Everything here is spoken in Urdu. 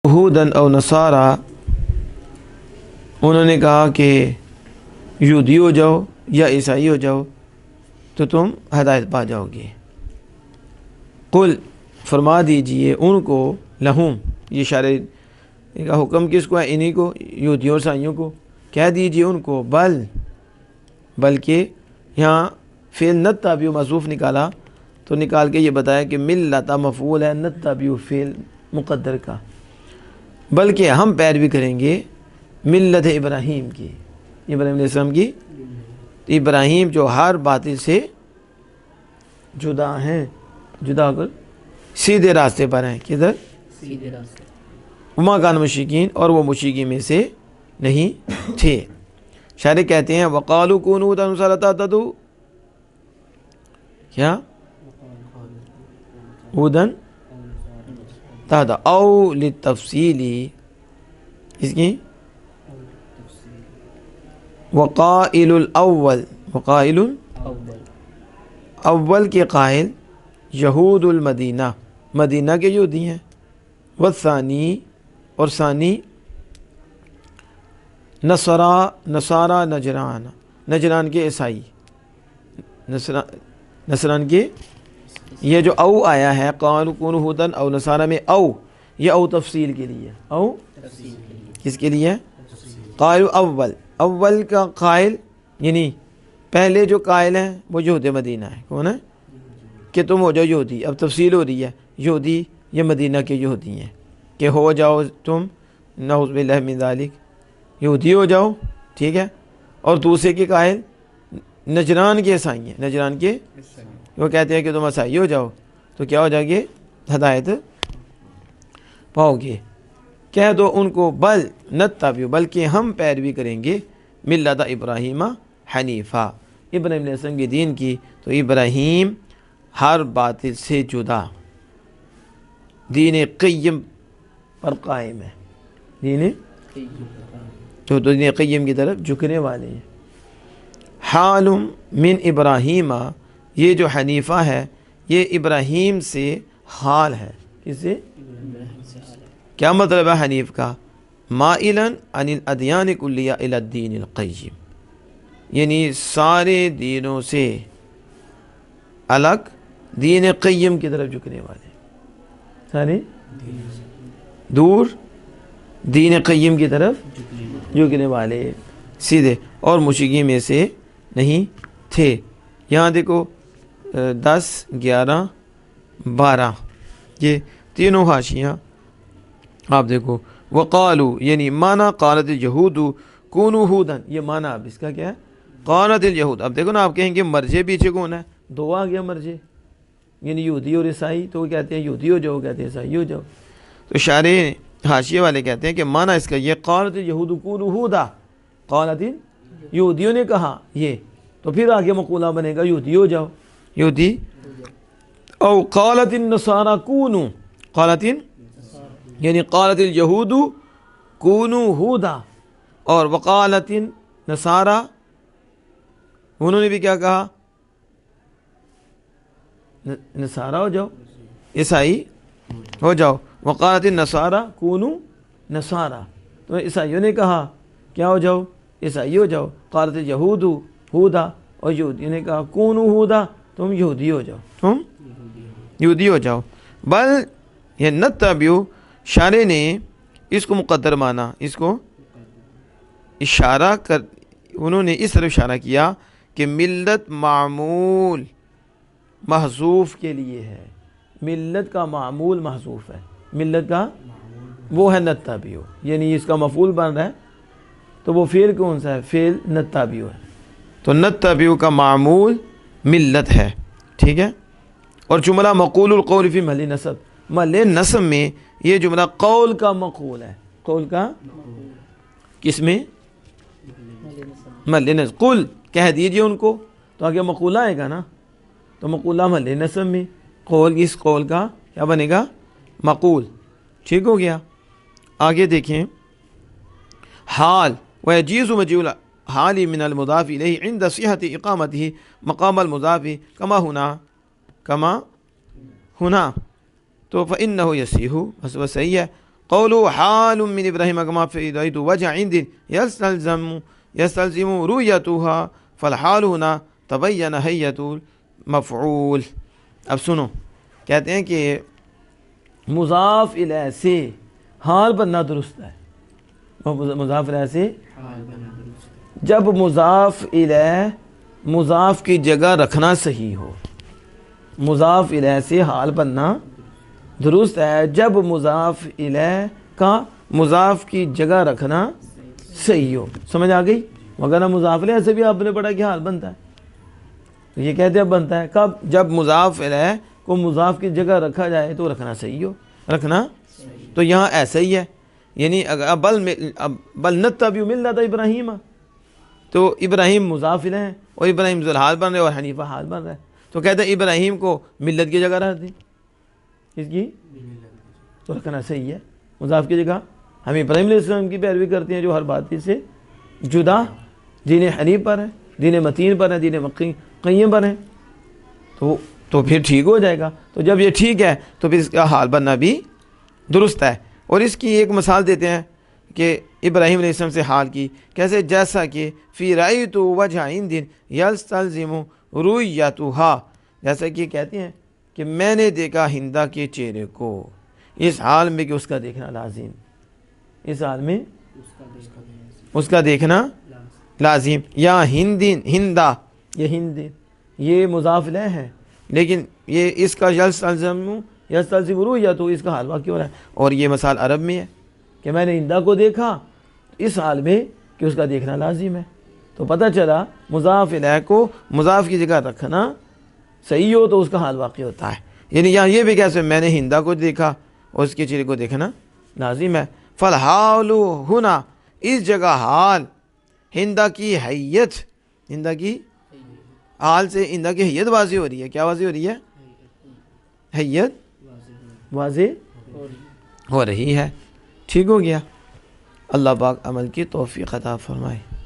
یہودن او نصارا، انہوں نے کہا کہ یہودی ہو جاؤ یا عیسائی ہو جاؤ تو تم ہدایت پا جاؤ گے۔ قل، فرما دیجئے ان کو، لہم، یہ اشارے کا حکم کس کو ہے؟ انہی کو، یہودیوں اور عیسائیوں کو۔ کہہ دیجئے ان کو، بلکہ یہاں فعل نتبع محذوف نکالا تو نکال کے یہ بتایا کہ ملت مفعول ہے، نتبع فعل مقدر کا، بلکہ ہم پیروی کریں گے ملت ابراہیم کی، ابراہیم علیہ السلام کی۔ ابراہیم جو ہر باطل سے جدا ہیں، جدا ہو کر سیدھے راستے پر ہیں۔ کدھر؟ سیدھے راستے۔ وما کان مشرکین، اور وہ مشرکین میں سے نہیں تھے۔ شاعر کہتے ہیں وقالوا کونوا ہدی أو نصارى تهتدوا، کیا؟ ہدن تہدا او للتفصیلی، اس کی وقائل الاول، وقائل اول کے قائل یہود المدینہ، مدینہ کے یہودی ہیں، والثانی، اور ثانی نصارہ نجران، نجران کے عیسائی، نصران کے۔ یہ جو او آیا ہے قالوا کونوا ہدی او نصارى میں او، یہ او تفصیل کے لیے، او کس کے لیے؟ قالوا اول کا قائل، یعنی پہلے جو قائل ہیں وہ یہود مدینہ ہے۔ کون ہے؟ کہ تم ہو جاؤ یہودی۔ اب تفصیل ہو رہی ہے، یہودی یہ مدینہ کے یہودی ہیں، کہ ہو جاؤ تم، نعوذ باللہ من ذالک، یہودی ہو جاؤ، ٹھیک ہے۔ اور دوسرے کے قائل نجران کے عیسائی ہیں، نجران کے، وہ کہتے ہیں کہ تم عیسائی ہو جاؤ تو کیا ہو جائے گے؟ ہدایت پاؤ گے۔ کہہ دو ان کو بل نتبع، بلکہ ہم پیروی کریں گے ملت ابراہیم حنیفہ، ابراہیم علیہ السلام کے دین کی۔ تو ابراہیم ہر باطل سے جدا، دین قیم پر قائم ہے، دین تو دین قیم کی طرف جھکنے والے ہیں۔ حال من ابراہیم، یہ جو حنیفہ ہے یہ ابراہیم سے حال ہے۔ کس سے؟ کیا مطلب ہے حنیف کا؟ مائلا عن الادیان کلیہ الی الدین القیم، یعنی سارے دینوں سے الگ دین قیم کی طرف جھکنے والے، سارے دور دین قیم کی طرف جھکنے والے سیدھے، اور مشرکین میں سے نہیں تھے۔ یہاں دیکھو 10 11 12 یہ تینوں حاشیاں آپ دیکھو۔ وقالو یعنی مانا قالت اليہود کونوا ہودن، یہ مانا اب اس کا کیا ہے؟ قالت اليہود۔ اب دیکھو نا، آپ کہیں گے مرجے پیچھے کون ہے؟ دو آ گیا مرجے، یعنی یہودی اور عیسائی، تو وہ کہتے ہیں یہودی ہو جاؤ، کہتے ہیں عیسائی ہو جاؤ۔ تو شارح حاشیے والے کہتے ہیں کہ مانا اس کا یہ قالت اليہود کونوا ہودا، قالت یہودیوں نے کہا یہ، تو پھر آگے مقولہ بنے گا یہودی ہو جاؤ، یہودی۔ او قالت النصارى کونوا، قالت یعنی قالت اليہود کونوا ہودا، اور وقالت النصارى، انہوں نے بھی کیا کہا؟ نصارہ ہو جاؤ، عیسائی ہو جاؤ۔ وقالت النصارى کونوا نصارى، تو عیسائیوں نے کہا کیا ہو جاؤ؟ عیسائی ہو جاؤ۔ قالت اليہود ہودا، اور یہودیوں نے کہا کونوا ہودا، تم یہودی ہو جاؤ، تم یہودی ہو جاؤ۔ بل یہ نتبع، شارح نے اس کو مقدر مانا، اس کو اشارہ کر، انہوں نے اس طرف اشارہ کیا کہ ملت معمول محذوف کے لیے ہے، ملت کا معمول محذوف ہے، ملت کا وہ ہے نتبع، یعنی اس کا مفعول بن رہا ہے، تو وہ فعل کون سا ہے؟ فعل نتبع ہے، تو نتبع کا معمول ملت ہے، ٹھیک ہے۔ اور جملہ مقول القول فی محل نصب، محل نصب میں یہ جملہ قول کا مقول ہے، قول کا کس میں؟ محل نصب۔ قل، کہہ دیجئے ان کو، تو آگے مقولہ آئے گا نا، تو مقولہ محل نصب میں، قول، اس قول کا کیا بنے گا؟ مقول، ٹھیک ہو گیا۔ آگے دیکھیں، حال ويجيز مجيء الحال من المضاف إليه عند صحة إقامته مقام المضاف كما هنا، تو فإنه يصح، بس وہ صحیح ہے۔ قولوا حال من ابراہیم کما فیدیت وجہ عند یستلزم رؤیتها فالحال هنا تبین حیت المفعول. اب سنو، کہتے ہیں کہ مضاف الیہ سے حال بننا درست ہے. مضاف الیہ سے جب مضاف الیہ مضاف کی جگہ رکھنا صحیح ہو. مضاف الیہ سے حال بننا درست ہے جب مضاف الیہ کا مضاف کی جگہ رکھنا صحیح ہو. سمجھ آ گئی؟ وغیرہ مضاف الیہ سے بھی آپ نے پڑھا کہ حال بنتا ہے. یہ کہتے ہیں بنتا ہے کب؟ جب مضاف الیہ کو مضاف کی جگہ رکھا جائے تو رکھنا صحیح ہو. رکھنا تو یہاں ایسا ہی ہے، یعنی بل نتبع ملت ابراہیم، تو ابراہیم مضاف الیہ ہے اور ابراہیم ذوالحال بن رہے اور حنیفہ حال بن رہا ہے. تو کہتے ہیں ابراہیم کو ملت کی جگہ رکھ دی، اس کی تو رکھنا صحیح ہے مضاف کی جگہ. ہم ابراہیم علیہ السلام کی پیروی کرتے ہیں جو ہر بات سے جدا دین حنیف پر ہے، دین متین پر ہے، دین قیم پر ہے، تو پھر ٹھیک ہو جائے گا. تو جب یہ ٹھیک ہے تو پھر اس کا حال بننا بھی درست ہے. اور اس کی ایک مثال دیتے ہیں کہ ابراہیم علیہ السلام سے حال کی کیسے، جیسا کہ فی رأیت وجہ عند یستلزم رؤیتها، جیسا کہ کہتے ہیں کہ میں نے دیکھا ہندا کے چہرے کو، اس حال میں کہ اس کا دیکھنا لازم، اس حال میں اس کا دیکھنا لازم. یا ہندا، یہ ہند یہ مضاف الیہ ہے لیکن یہ اس کا یستلزم رؤیت، تو اس کا حال واقع ہو رہا ہے. اور یہ مثال عرب میں ہے کہ میں نے ہندا کو دیکھا اس حال میں کہ اس کا دیکھنا لازم ہے. تو پتہ چلا مضاف الیہ کو مضاف کی جگہ رکھنا صحیح ہو تو اس کا حال واقع ہوتا ہے. یعنی یہاں یہ بھی کیسے میں نے ہندا کو دیکھا اور اس کے چہرے کو دیکھنا لازم ہے. فالحال ہونا، اس جگہ حال ہندا کی حیت، ہندا کی حال سے ہندا کی حیت واضح ہو رہی ہے. کیا واضح ہو رہی ہے؟ حیت واضح ہو رہی ہے. ٹھیک ہو گیا. اللہ پاک عمل کی توفیق عطا فرمائے.